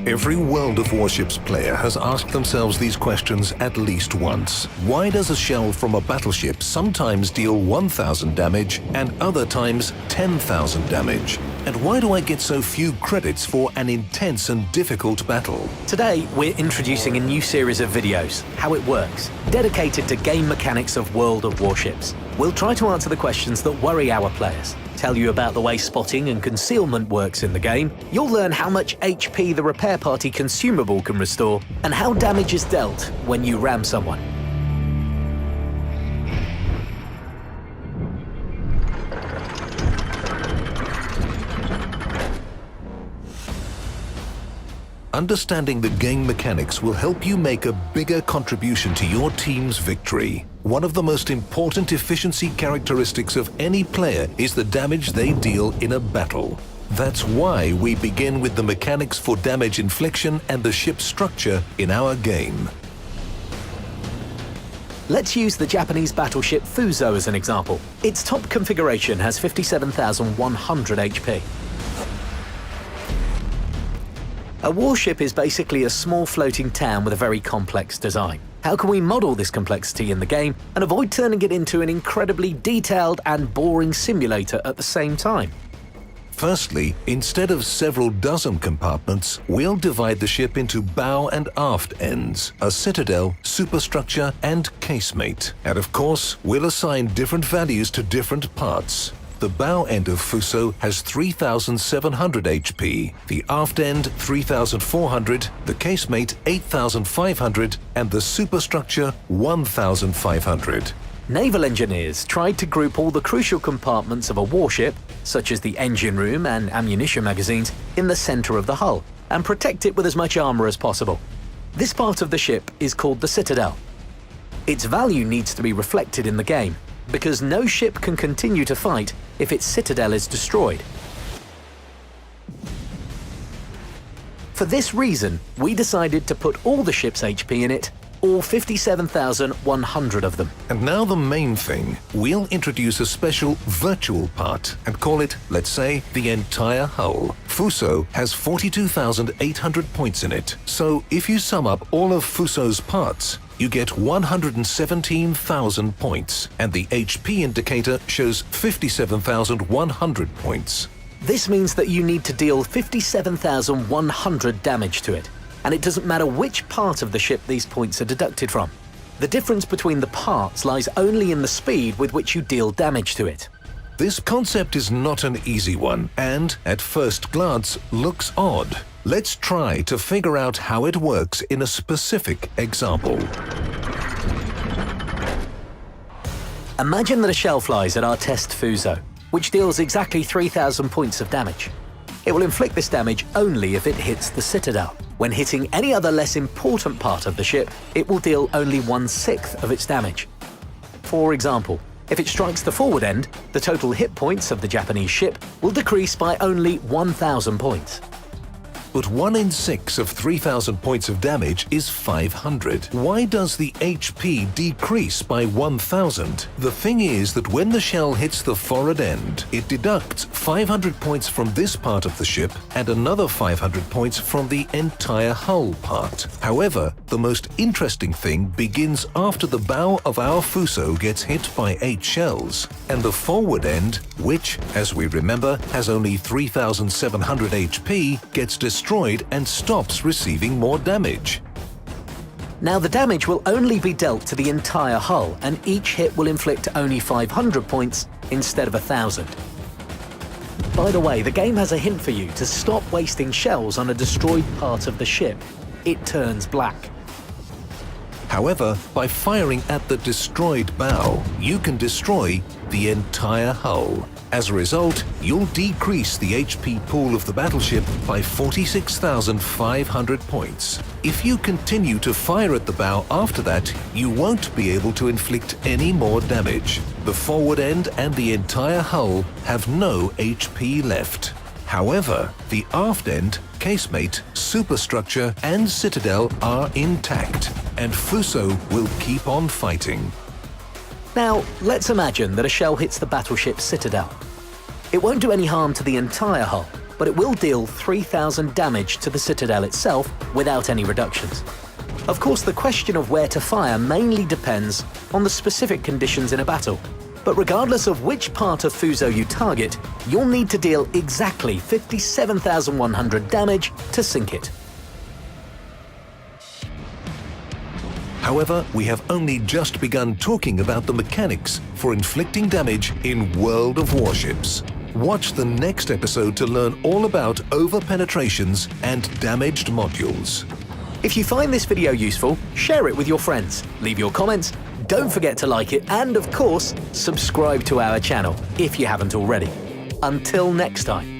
Every World of Warships player has asked themselves these questions at least once. Why does a shell from a battleship sometimes deal 1,000 damage and other times 10,000 damage? And why do I get so few credits for an intense and difficult battle? Today, we're introducing a new series of videos, How It Works, dedicated to game mechanics of World of Warships. We'll try to answer the questions that worry our players, tell you about the way spotting and concealment works in the game, you'll learn how much HP the repair party consumable can restore, and how damage is dealt when you ram someone. Understanding the game mechanics will help you make a bigger contribution to your team's victory. One of the most important efficiency characteristics of any player is the damage they deal in a battle. That's why we begin with the mechanics for damage infliction and the ship structure in our game. Let's use the Japanese battleship Fuso as an example. Its top configuration has 57,100 HP. A warship is basically a small floating town with a very complex design. How can we model this complexity in the game and avoid turning it into an incredibly detailed and boring simulator at the same time? Firstly, instead of several dozen compartments, we'll divide the ship into bow and aft ends, a citadel, superstructure, and casemate. And of course, we'll assign different values to different parts. The bow end of Fuso has 3,700 HP, the aft end 3,400, the casemate 8,500, and the superstructure 1,500. Naval engineers tried to group all the crucial compartments of a warship, such as the engine room and ammunition magazines, in the center of the hull, and protect it with as much armor as possible. This part of the ship is called the citadel. Its value needs to be reflected in the game, because no ship can continue to fight if its citadel is destroyed. For this reason, we decided to put all the ship's HP in it, all 57,100 of them. And now the main thing. We'll introduce a special virtual part and call it, let's say, the entire hull. Fuso has 42,800 points in it, so if you sum up all of Fuso's parts, you get 117,000 points, and the HP indicator shows 57,100 points. This means that you need to deal 57,100 damage to it, and it doesn't matter which part of the ship these points are deducted from. The difference between the parts lies only in the speed with which you deal damage to it. This concept is not an easy one, and, at first glance, looks odd. Let's try to figure out how it works in a specific example. Imagine that a shell flies at our test Fuso, which deals exactly 3,000 points of damage. It will inflict this damage only if it hits the citadel. When hitting any other less important part of the ship, it will deal only 1/6 of its damage. For example, if it strikes the forward end, the total hit points of the Japanese ship will decrease by only 1,000 points. But 1 in 6 of 3,000 points of damage is 500. Why does the HP decrease by 1,000? The thing is that when the shell hits the forward end, it deducts 500 points from this part of the ship and another 500 points from the entire hull part. However, the most interesting thing begins after the bow of our Fuso gets hit by 8 shells, and the forward end, which, as we remember, has only 3,700 HP, gets destroyed and stops receiving more damage. Now the damage will only be dealt to the entire hull, and each hit will inflict only 500 points instead of 1,000. By the way, the game has a hint for you to stop wasting shells on a destroyed part of the ship. It turns black. However, by firing at the destroyed bow, you can destroy the entire hull. As a result, you'll decrease the HP pool of the battleship by 46,500 points. If you continue to fire at the bow after that, you won't be able to inflict any more damage. The forward end and the entire hull have no HP left. However, the aft end, casemate, superstructure, and citadel are intact, and Fuso will keep on fighting. Now, let's imagine that a shell hits the battleship's citadel. It won't do any harm to the entire hull, but it will deal 3,000 damage to the citadel itself without any reductions. Of course, the question of where to fire mainly depends on the specific conditions in a battle. But regardless of which part of Fuso you target, you'll need to deal exactly 57,100 damage to sink it. However, we have only just begun talking about the mechanics for inflicting damage in World of Warships. Watch the next episode to learn all about over-penetrations and damaged modules. If you find this video useful, share it with your friends, leave your comments, don't forget to like it, and of course, subscribe to our channel if you haven't already. Until next time.